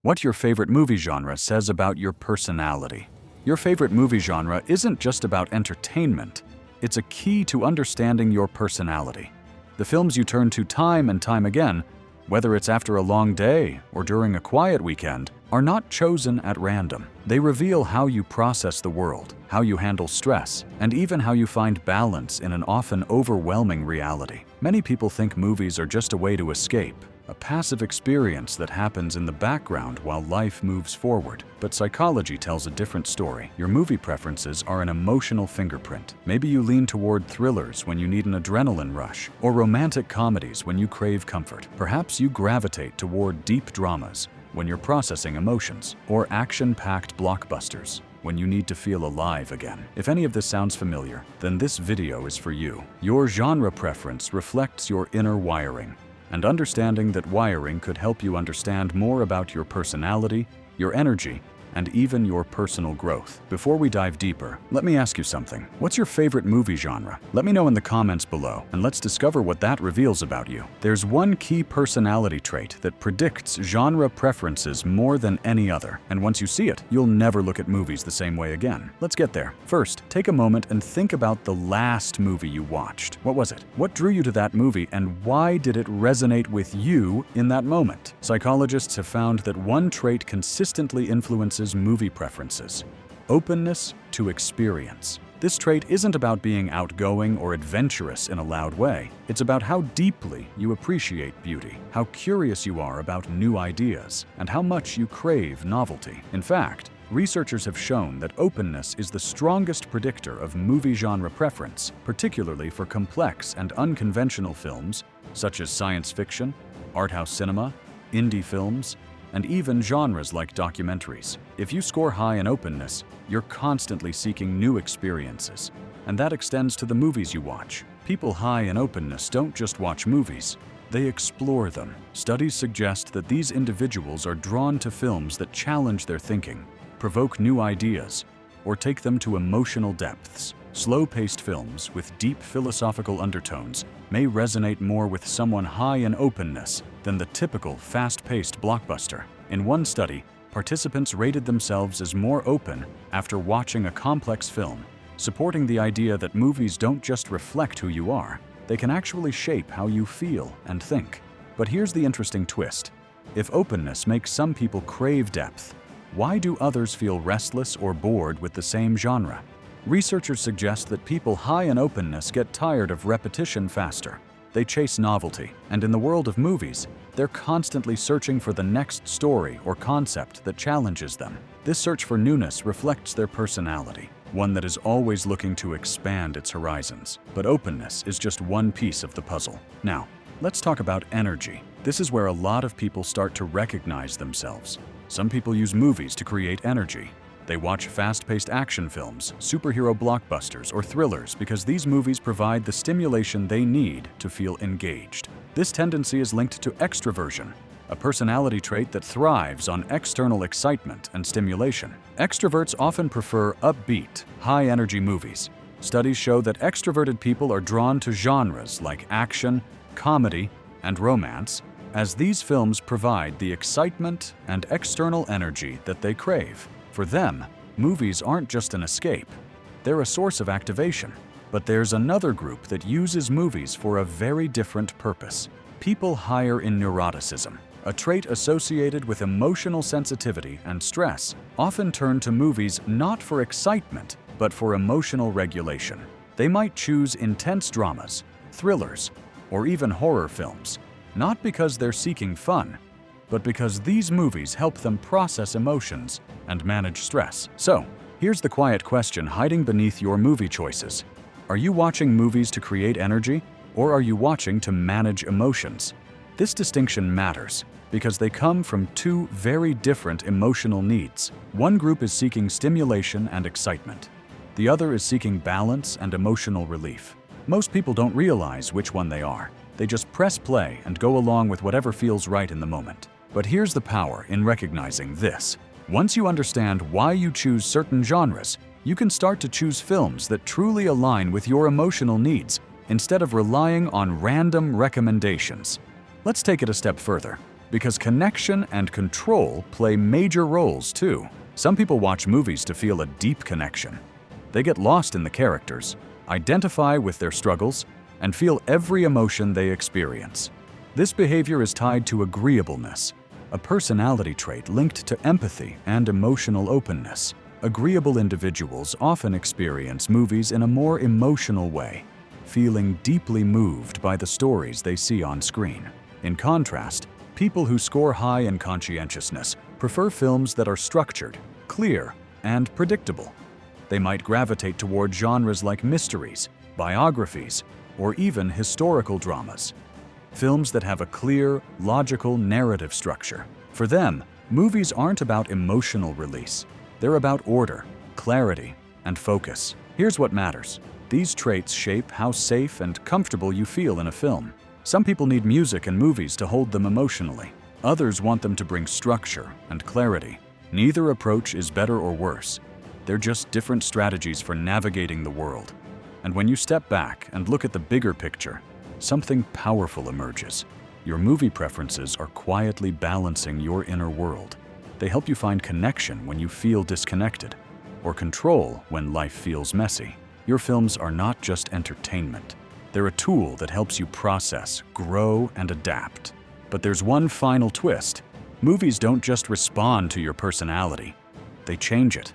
What your favorite movie genre says about your personality. Your favorite movie genre isn't just about entertainment, it's a key to understanding your personality. The films you turn to time and time again, whether it's after a long day or during a quiet weekend, are not chosen at random. They reveal how you process the world, how you handle stress, and even how you find balance in an often overwhelming reality. Many people think movies are just a way to escape, a passive experience that happens in the background while life moves forward. But psychology tells a different story. Your movie preferences are an emotional fingerprint. Maybe you lean toward thrillers when you need an adrenaline rush, or romantic comedies when you crave comfort. Perhaps you gravitate toward deep dramas when you're processing emotions, or action-packed blockbusters when you need to feel alive again. If any of this sounds familiar, then this video is for you. Your genre preference reflects your inner wiring, and understanding that wiring could help you understand more about your personality, your energy, and even your personal growth. Before we dive deeper, let me ask you something. What's your favorite movie genre? Let me know in the comments below, and let's discover what that reveals about you. There's one key personality trait that predicts genre preferences more than any other, and once you see it, you'll never look at movies the same way again. Let's get there. First, take a moment and think about the last movie you watched. What was it? What drew you to that movie, and why did it resonate with you in that moment? Psychologists have found that one trait consistently influences movie preferences: openness to experience. This trait isn't about being outgoing or adventurous in a loud way. It's about how deeply you appreciate beauty, how curious you are about new ideas, and how much you crave novelty. In fact, researchers have shown that openness is the strongest predictor of movie genre preference, particularly for complex and unconventional films such as science fiction, art house cinema, indie films, and even genres like documentaries. If you score high in openness, you're constantly seeking new experiences, and that extends to the movies you watch. People high in openness don't just watch movies, they explore them. Studies suggest that these individuals are drawn to films that challenge their thinking, provoke new ideas, or take them to emotional depths. Slow-paced films with deep philosophical undertones may resonate more with someone high in openness than the typical fast-paced blockbuster. In one study, participants rated themselves as more open after watching a complex film, supporting the idea that movies don't just reflect who you are, they can actually shape how you feel and think. But here's the interesting twist. If openness makes some people crave depth, why do others feel restless or bored with the same genre? Researchers suggest that people high in openness get tired of repetition faster. They chase novelty, and in the world of movies, they're constantly searching for the next story or concept that challenges them. This search for newness reflects their personality, one that is always looking to expand its horizons. But openness is just one piece of the puzzle. Now, let's talk about energy. This is where a lot of people start to recognize themselves. Some people use movies to create energy. They watch fast-paced action films, superhero blockbusters, or thrillers because these movies provide the stimulation they need to feel engaged. This tendency is linked to extroversion, a personality trait that thrives on external excitement and stimulation. Extroverts often prefer upbeat, high-energy movies. Studies show that extroverted people are drawn to genres like action, comedy, and romance, as these films provide the excitement and external energy that they crave. For them, movies aren't just an escape, they're a source of activation. But there's another group that uses movies for a very different purpose. People higher in neuroticism, a trait associated with emotional sensitivity and stress, often turn to movies not for excitement, but for emotional regulation. They might choose intense dramas, thrillers, or even horror films, not because they're seeking fun, but because these movies help them process emotions and manage stress. So, here's the quiet question hiding beneath your movie choices. Are you watching movies to create energy, or are you watching to manage emotions? This distinction matters because they come from two very different emotional needs. One group is seeking stimulation and excitement. The other is seeking balance and emotional relief. Most people don't realize which one they are. They just press play and go along with whatever feels right in the moment. But here's the power in recognizing this. Once you understand why you choose certain genres, you can start to choose films that truly align with your emotional needs instead of relying on random recommendations. Let's take it a step further. Because connection and control play major roles too. Some people watch movies to feel a deep connection. They get lost in the characters, identify with their struggles, and feel every emotion they experience. This behavior is tied to agreeableness, a personality trait linked to empathy and emotional openness. Agreeable individuals often experience movies in a more emotional way, feeling deeply moved by the stories they see on screen. In contrast, people who score high in conscientiousness prefer films that are structured, clear, and predictable. They might gravitate toward genres like mysteries, biographies, or even historical dramas. Films that have a clear, logical narrative structure. For them, movies aren't about emotional release. They're about order, clarity, and focus. Here's what matters. These traits shape how safe and comfortable you feel in a film. Some people need music and movies to hold them emotionally. Others want them to bring structure and clarity. Neither approach is better or worse. They're just different strategies for navigating the world. And when you step back and look at the bigger picture, something powerful emerges. Your movie preferences are quietly balancing your inner world. They help you find connection when you feel disconnected, or control when life feels messy. Your films are not just entertainment. They're a tool that helps you process, grow, and adapt. But there's one final twist. Movies don't just respond to your personality. They change it.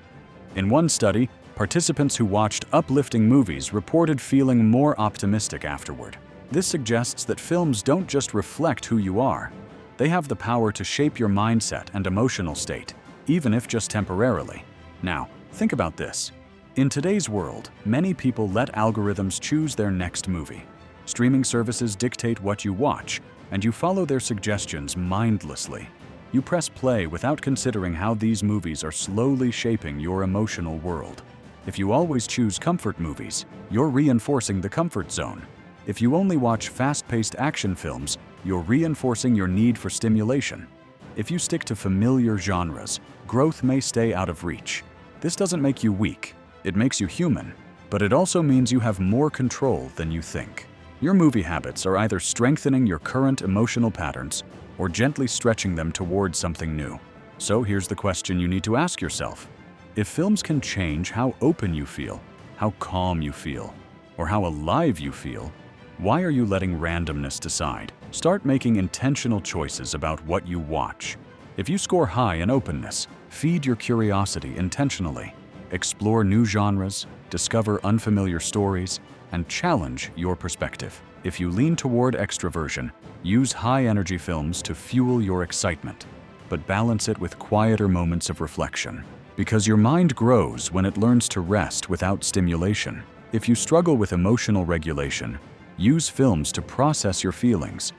In one study, participants who watched uplifting movies reported feeling more optimistic afterward. This suggests that films don't just reflect who you are. They have the power to shape your mindset and emotional state, even if just temporarily. Now, think about this. In today's world, many people let algorithms choose their next movie. Streaming services dictate what you watch, and you follow their suggestions mindlessly. You press play without considering how these movies are slowly shaping your emotional world. If you always choose comfort movies, you're reinforcing the comfort zone. If you only watch fast-paced action films, you're reinforcing your need for stimulation. If you stick to familiar genres, growth may stay out of reach. This doesn't make you weak. It makes you human, but it also means you have more control than you think. Your movie habits are either strengthening your current emotional patterns or gently stretching them towards something new. So here's the question you need to ask yourself. If films can change how open you feel, how calm you feel, or how alive you feel, why are you letting randomness decide? Start making intentional choices about what you watch. If you score high in openness, feed your curiosity intentionally. Explore new genres, discover unfamiliar stories, and challenge your perspective. If you lean toward extroversion, use high-energy films to fuel your excitement, but balance it with quieter moments of reflection. Because your mind grows when it learns to rest without stimulation. If you struggle with emotional regulation, use films to process your feelings,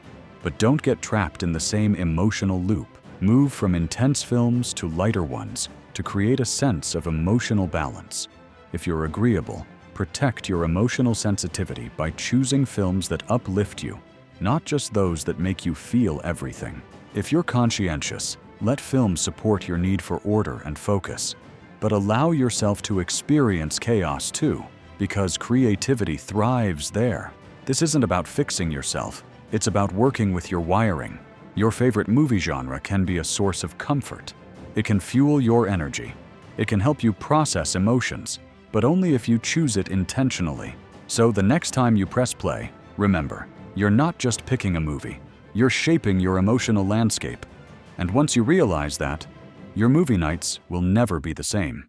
but don't get trapped in the same emotional loop. Move from intense films to lighter ones to create a sense of emotional balance. If you're agreeable, protect your emotional sensitivity by choosing films that uplift you, not just those that make you feel everything. If you're conscientious, let films support your need for order and focus, but allow yourself to experience chaos too, because creativity thrives there. This isn't about fixing yourself, it's about working with your wiring. Your favorite movie genre can be a source of comfort. It can fuel your energy. It can help you process emotions, but only if you choose it intentionally. So the next time you press play, remember, you're not just picking a movie, you're shaping your emotional landscape. And once you realize that, your movie nights will never be the same.